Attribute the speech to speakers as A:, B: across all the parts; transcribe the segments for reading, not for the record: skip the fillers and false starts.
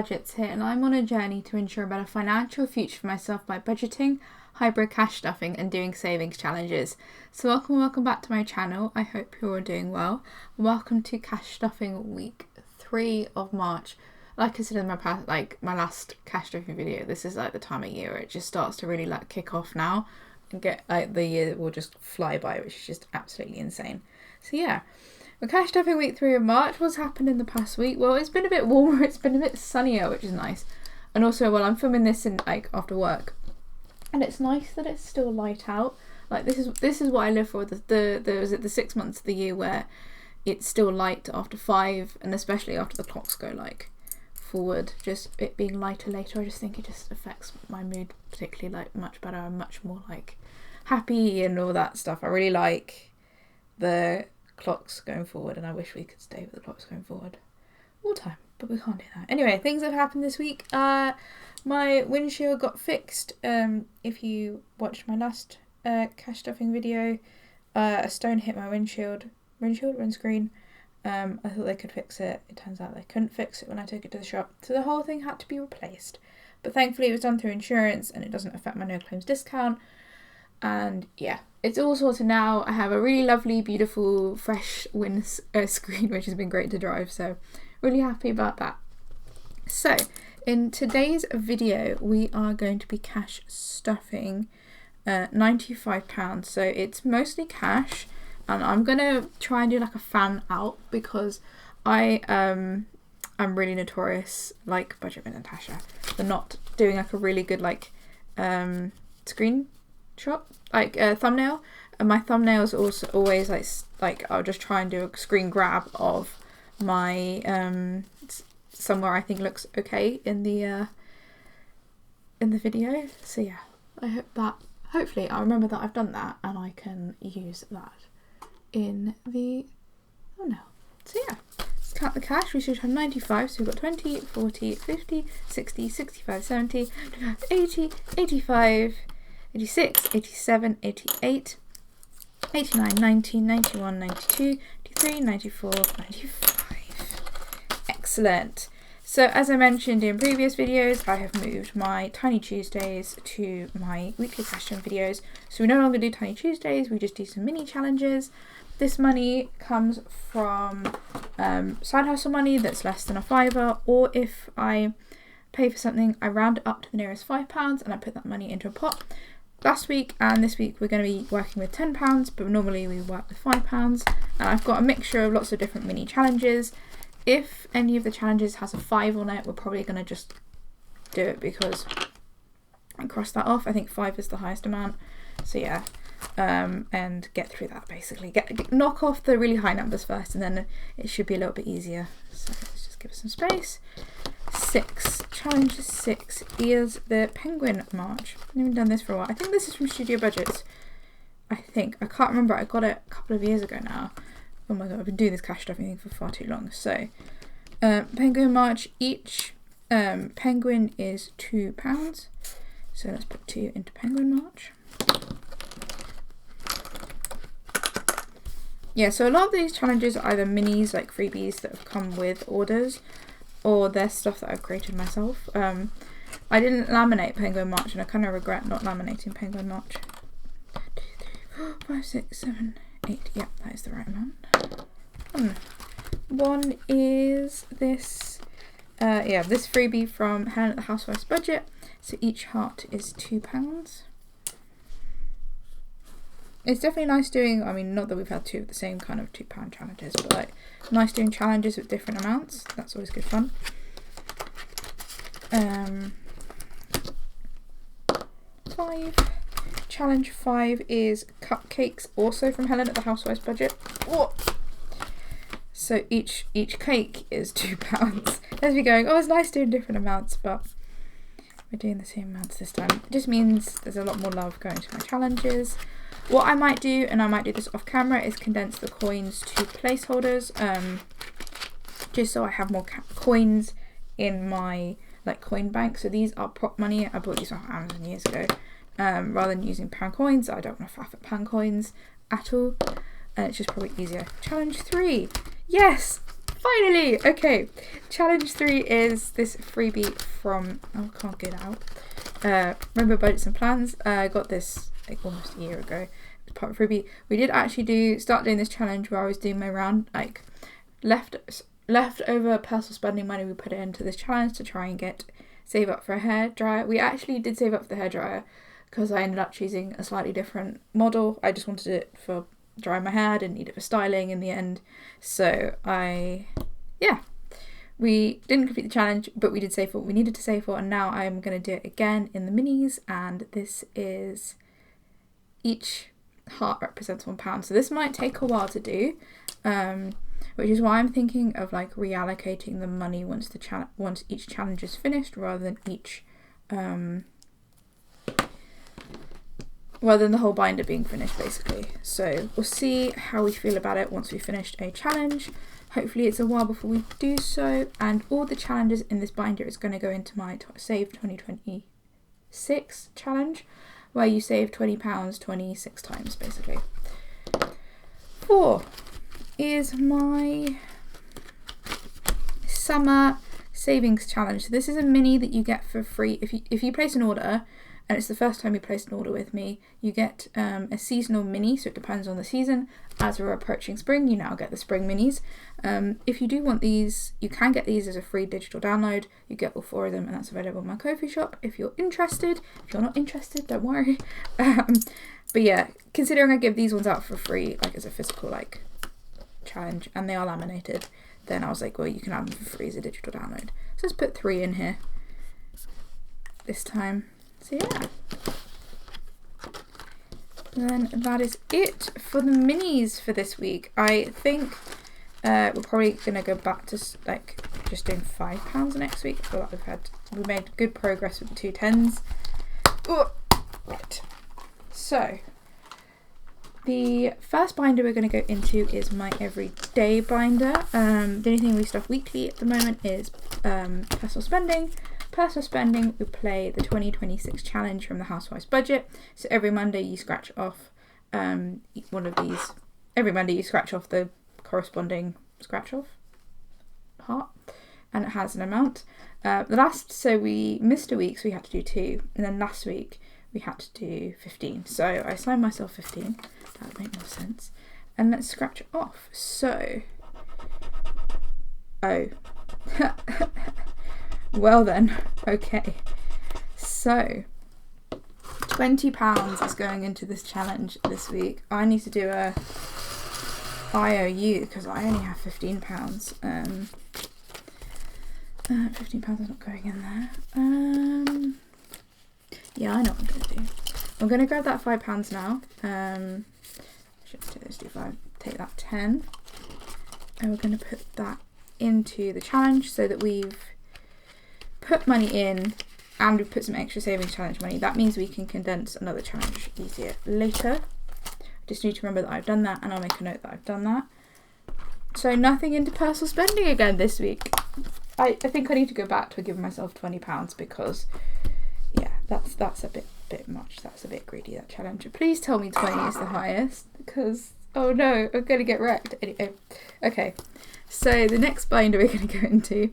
A: Budgets here, and I'm on a journey to ensure a better financial future for myself by budgeting, hybrid cash stuffing and doing savings challenges. So welcome back to my channel. I hope you're all doing well. Welcome to cash stuffing week 3 of March. Like I said in my last cash stuffing video, this is like the time of year where it just starts to really like kick off now and get the year will just fly by, which is just absolutely insane. So yeah. We're cash stuffing week 3 of March. What's happened in the past week? Well, it's been a bit warmer, it's been a bit sunnier, which is nice. And also, well, I'm filming this in after work, and it's nice that it's still light out. Like this is what I live for. The 6 months of the year where it's still light after 5, and especially after the clocks go like forward. Just it being lighter later, I just think it just affects my mood particularly like much better. I'm much more like happy and all that stuff. I really like the clocks going forward, and I wish we could stay with the clocks going forward all the time, but we can't do that. Anyway, things that have happened this week. My windshield got fixed. If you watched my last cash stuffing video, a stone hit my windscreen. I thought they could fix it. It turns out they couldn't fix it when I took it to the shop, so the whole thing had to be replaced. But thankfully it was done through insurance and it doesn't affect my no claims discount. And yeah, it's all sorted now. I have a really lovely, beautiful, fresh screen, which has been great to drive. So really happy about that. So in today's video, we are going to be cash stuffing £95. So it's mostly cash, and I'm going to try and do like a fan out because I'm really notorious, like Budget with Natasha, for not doing like a really good like screenshot, like thumbnail. And my thumbnails also always like I'll just try and do a screen grab of my somewhere I think looks okay in the video. So yeah, I hope that hopefully I'll remember that I've done that and I can use that in the thumbnail. So yeah, let's count the cash. We should have 95, so we've got 20, 40, 50, 60, 65, 70, 80, 85, 86, 87, 88, 89, 90, 91, 92, 93, 94, 95. Excellent. So as I mentioned in previous videos, I have moved my Tiny Tuesdays to my weekly question videos. So we no longer do Tiny Tuesdays, we just do some mini challenges. This money comes from side hustle money that's less than a £5, or if I pay for something, I round it up to the nearest £5 and I put that money into a pot. Last week and this week we're going to be working with £10, but normally we work with £5. And I've got a mixture of lots of different mini challenges. If any of the challenges has a 5 on it, we're probably going to just do it because I cross that off. I think 5 is the highest amount. So yeah, and get through that basically. Knock off the really high numbers first, and then it should be a little bit easier. So let's just give it some space. 6. Challenge 6 is the Penguin March. I haven't done this for a while. I think this is from Studio Budgets. I can't remember. I got it a couple of years ago now. Oh my god, I've been doing this cash stuffing thing for far too long. So, Penguin March, each penguin is £2. So let's put 2 into Penguin March. Yeah, so a lot of these challenges are either minis, like freebies that have come with orders, or they're stuff that I've created myself. I didn't laminate Penguin March, and I kind of regret not laminating Penguin March. 1, 2, 3, 4, 5, 6, 7, 8. Yep, that is the right amount. One is this, this freebie from Helen at the Solaris Budget. So each heart is £2. It's definitely nice doing, I mean, not that we've had 2 of the same kind of £2 challenges, but like nice doing challenges with different amounts. That's always good fun. 5. Challenge 5 is cupcakes, also from Helen at the Housewives Budget. Whoa. So each cake is £2. Let's be going, oh, it's nice doing different amounts, but we're doing the same amounts this time. It just means there's a lot more love going to my challenges. What I might do, and I might do this off camera, is condense the coins to placeholders, just so I have more coins in my like coin bank. So these are prop money. I bought these on Amazon years ago. Rather than using pound coins, I don't want to faff at pound coins at all, and it's just probably easier. Challenge 3, yes, Finally! Okay, challenge 3 is this freebie from, oh, I can't get out. Remember Budgets and Plans? I got this like almost a year ago. It was part of freebie. We did actually start doing this challenge where I was doing my round, like leftover personal spending money. We put it into this challenge to try and save up for a hairdryer. We actually did save up for the hairdryer because I ended up choosing a slightly different model. I just wanted it for drying my hair. I didn't need it for styling in the end. So we didn't complete the challenge, but we did save for what we needed to save for, and now I'm going to do it again in the minis, and this is each heart represents £1. So this might take a while to do, which is why I'm thinking of like reallocating the money once each challenge is finished, rather than the whole binder being finished, basically. So we'll see how we feel about it once we've finished a challenge. Hopefully it's a while before we do so, and all the challenges in this binder is going to go into my Save 2026 challenge, where you save £20 26 times, basically. 4 is my summer savings challenge. So this is a mini that you get for free if you place an order, and it's the first time you place an order with me. You get a seasonal mini, so it depends on the season. As we're approaching spring, you now get the spring minis. If you do want these, you can get these as a free digital download. You get all 4 of them, and that's available in my Ko-fi shop if you're interested. If you're not interested, don't worry. But yeah, considering I give these ones out for free, like as a physical like challenge, and they are laminated, then I was like, well, you can have them for free as a digital download. So let's put 3 in here this time. So yeah, and then that is it for the minis for this week. I think we're probably gonna go back to like just doing £5 next week. I feel like we made good progress with the 2 10s. Oh, right. So the first binder we're going to go into is my everyday binder. The only thing we stuff weekly at the moment is personal spending. Personal spending, we play the 2026 challenge from the Housewives budget. So every Monday you scratch off one of these. Every Monday you scratch off the corresponding scratch off heart, and it has an amount. So we missed a week, so we had to do 2, and then last week we had to do 15. So I assigned myself 15. That would make more sense. And let's scratch it off. So, well then, okay. So, £20 is going into this challenge this week. I need to do a IOU because I only have £15. £15 is not going in there. Yeah, I know what I'm going to do. I'm going to grab that £5 now. Should do 5. Take that 10. And we're going to put that into the challenge so that we've put money in and we've put some extra savings challenge money. That means we can condense another challenge easier later. Just need to remember that I've done that, and I'll make a note that I've done that. So nothing into personal spending again this week. I think I need to go back to giving myself £20 because yeah, that's a bit much. That's a bit greedy, that challenge. Please tell me 20 is the highest, because oh no, I'm gonna get wrecked. Anyway, okay. So the next binder we're gonna go into,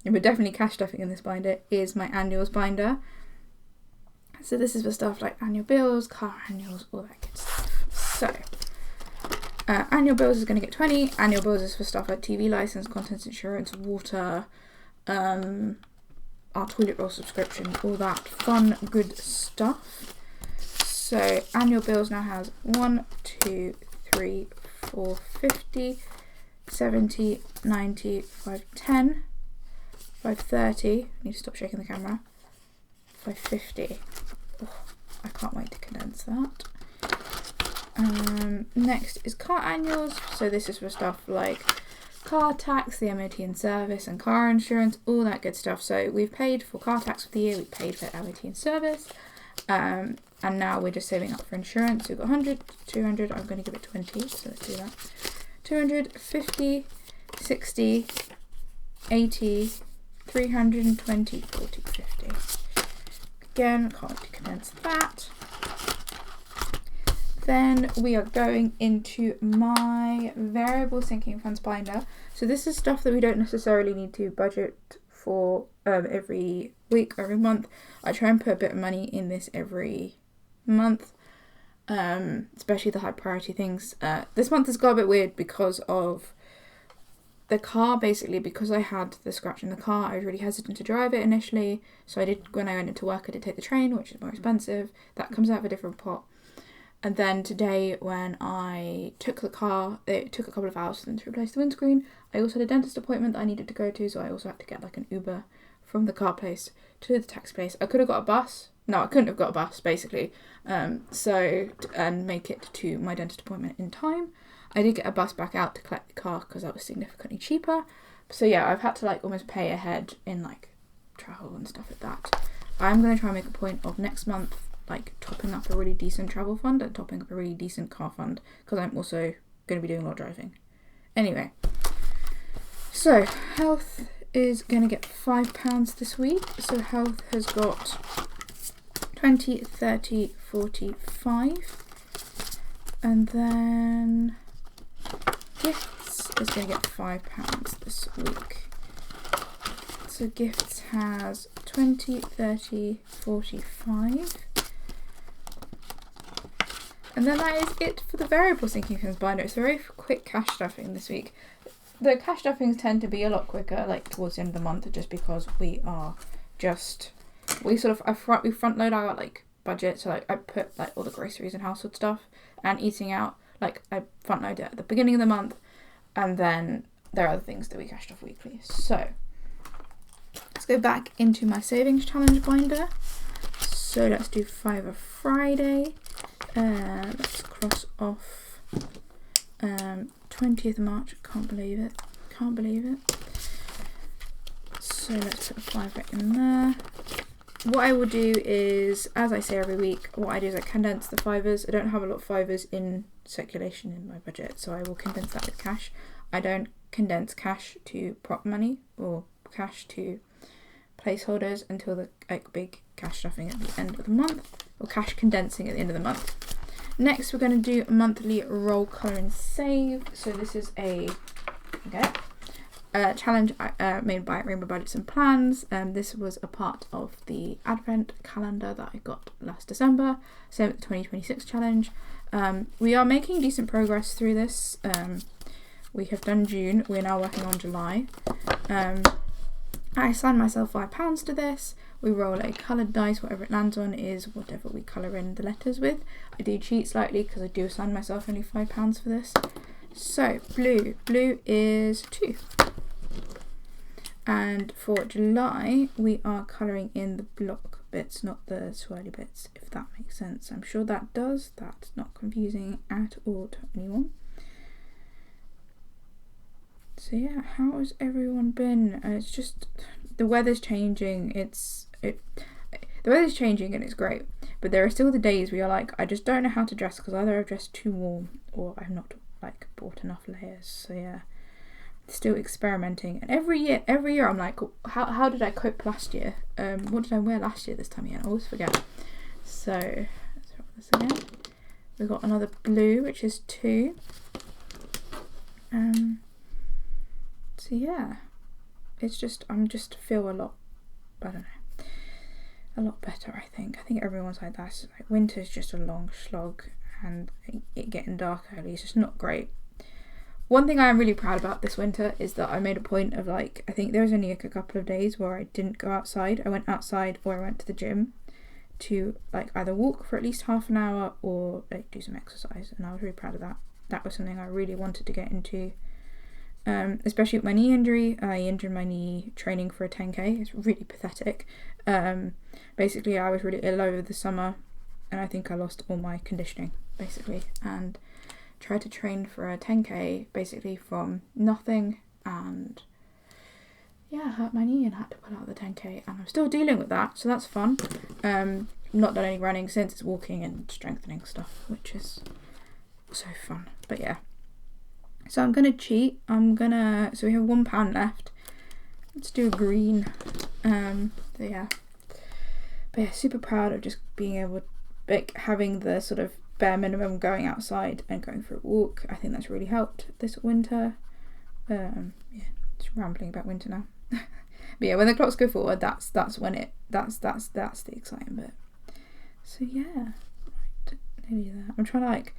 A: and we're definitely cash stuffing in this binder, is my annuals binder. So this is for stuff like annual bills, car annuals, all that good stuff. So annual bills is going to get 20. Annual bills is for stuff like TV license, contents insurance, water, our toilet roll subscription, all that fun good stuff. So annual bills now has 1, 2, 3, 4, 50, 70, 90, 510, 530. I need to stop shaking the camera. 550. Oh, I can't wait to condense that. Next is car annuals. So this is for stuff like car tax, the MOT and service, and car insurance, all that good stuff. So we've paid for car tax for the year, we've paid for MOT and service, and now we're just saving up for insurance. We've got 100, 200, I'm going to give it 20, so let's do that. 200, 50, 60, 80, 320, 40, 50. Again, can't wait to condense that. then we are going into my variable sinking funds binder. So this is stuff that we don't necessarily need to budget for every week or every month. I try and put a bit of money in this every month, especially the high priority things. This month has got a bit weird because of the car. Basically, because I had the scratch in the car, I was really hesitant to drive it initially. So when I went into work, I did take the train, which is more expensive. That comes out of a different pot. And then today, when I took the car, it took a couple of hours for them to replace the windscreen. I also had a dentist appointment that I needed to go to, so I also had to get like an Uber from the car place to the taxi place. I could have got a bus. No, I couldn't have got a bus, basically. And make it to my dentist appointment in time. I did get a bus back out to collect the car because that was significantly cheaper. So yeah, I've had to like almost pay ahead in like travel and stuff like that. I'm going to try and make a point of next month like topping up a really decent travel fund and topping up a really decent car fund, because I'm also going to be doing a lot of driving. Anyway, so health is going to get £5 this week. So health has got 20, 30, 40, 5. And then gifts is going to get £5 this week. So gifts has 20, 30, 45. And then that is it for the variable sinking funds binder. It's a very quick cash stuffing this week. The cash stuffings tend to be a lot quicker, like towards the end of the month, just because we front load our like budget. So like I put like all the groceries and household stuff and eating out. Like I front load it at the beginning of the month, and then there are other things that we cash stuff weekly. So let's go back into my savings challenge binder. So let's do Fiver Friday. Let's cross off 20th of March. Can't believe it. So let's put a fiver in there. What I will do is, as I say every week, what I do is I condense the fivers. I don't have a lot of fivers in circulation in my budget, so I will condense that with cash. I don't condense cash to prop money or cash to placeholders until the like big cash stuffing at the end of the month, or cash condensing at the end of the month. Next, we're going to do a monthly roll, colour and save. So this is a challenge made by Rainbow Budgets and Plans. This was a part of the Advent calendar that I got last December. Same with the 2026 challenge. We are making decent progress through this. We have done June. We're now working on July. I assigned myself £5 to this. We roll a coloured dice. Whatever it lands on is whatever we colour in the letters with. I do cheat slightly because I do assign myself only £5 for this. So blue is 2. And for July, we are colouring in the block bits, not the swirly bits, if that makes sense. I'm sure that does. That's not confusing at all to anyone. So yeah, how has everyone been? It's just the weather's changing. The weather's changing and it's great, but there are still the days where you're like, I just don't know how to dress because either I've dressed too warm or I've not like bought enough layers. So yeah, still experimenting. And every year I'm like, how did I cope last year? What did I wear last year this time of year? I always forget. So let's roll this again. We've got another blue, which is 2. So yeah, it's just I feel a lot, I don't know, a lot better. I think everyone's like that. Like, winter's just a long slog, and it getting dark early is just not great. One thing I am really proud about this winter is that I made a point of like, I think there was only like a couple of days where I didn't go outside. I went outside or I went to the gym to like either walk for at least half an hour or like do some exercise, and I was really proud of that. That was something I really wanted to get into. Especially with my knee injury. I injured my knee training for a 10k. It's really pathetic. Basically I was really ill over the summer and I think I lost all my conditioning basically, and tried to train for a 10k basically from nothing, and yeah, I hurt my knee and had to pull out the 10k, and I'm still dealing with that, so that's fun. Not done any running since. It's walking and strengthening stuff, which is so fun. But yeah, so I'm gonna cheat. So we have £1 left. Let's do a green. But yeah, super proud of just being able, like, having the sort of bare minimum going outside and going for a walk. I think that's really helped this winter. Yeah, just rambling about winter now. But yeah, when the clocks go forward, that's when that's the exciting bit. So yeah, right, nearly there. I'm trying to like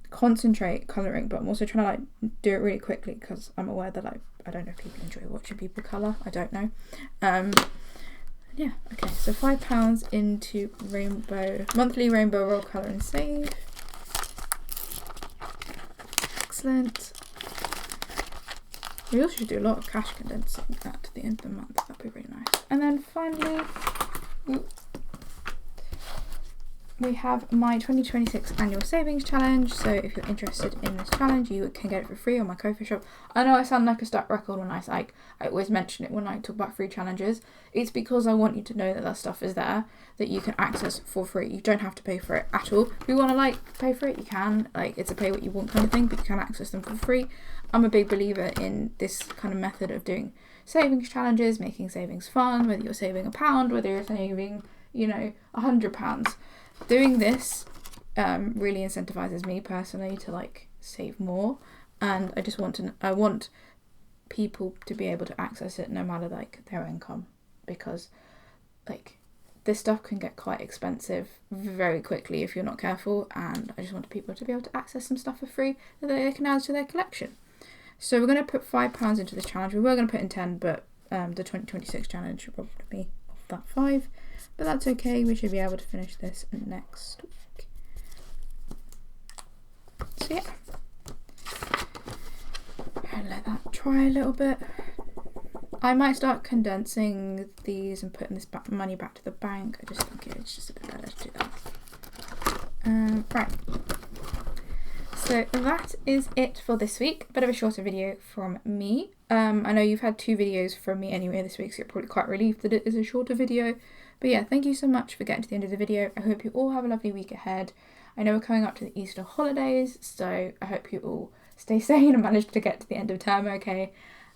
A: concentrate colouring, but I'm also trying to like do it really quickly because I'm aware that I don't know if people enjoy watching people colour. I don't know. Yeah, okay, so £5 into monthly rainbow roll colour and save. Excellent. We also should do a lot of cash condensing at the end of the month. That'd be really nice. And then finally, we have my 2026 annual savings challenge. So if you're interested in this challenge, you can get it for free on my Ko-fi shop. I know I sound like a stuck record when I always mention it when I talk about free challenges. It's because I want you to know that that stuff is there, that you can access for free. You don't have to pay for it at all. If you want to like pay for it, you can. Like, it's a pay what you want kind of thing, but you can access them for free. I'm a big believer in this kind of method of doing savings challenges, making savings fun, whether you're saving £1, whether you're saving, £100. Doing this really incentivizes me personally to like save more, and I want people to be able to access it no matter like their income, because like this stuff can get quite expensive very quickly if you're not careful, and I just want people to be able to access some stuff for free that they can add to their collection. So we're going to put £5 into this challenge. We were going to put in 10, but the 2026 challenge will probably be off that 5. But that's okay, we should be able to finish this next week. So yeah, and let that dry a little bit. I might start condensing these and putting this money back to the bank. I just think it's just a bit better to do that. Right. So that is it for this week. Bit of a shorter video from me. I know you've had 2 videos from me anyway this week, so you're probably quite relieved that it is a shorter video. But yeah, thank you so much for getting to the end of the video. I hope you all have a lovely week ahead. I know we're coming up to the Easter holidays, so I hope you all stay sane and manage to get to the end of term okay.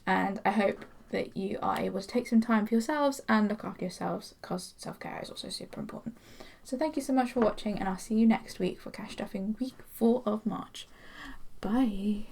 A: And I hope that you are able to take some time for yourselves and look after yourselves, because self-care is also super important. So thank you so much for watching, and I'll see you next week for Cash Stuffing week 4 of March. Bye.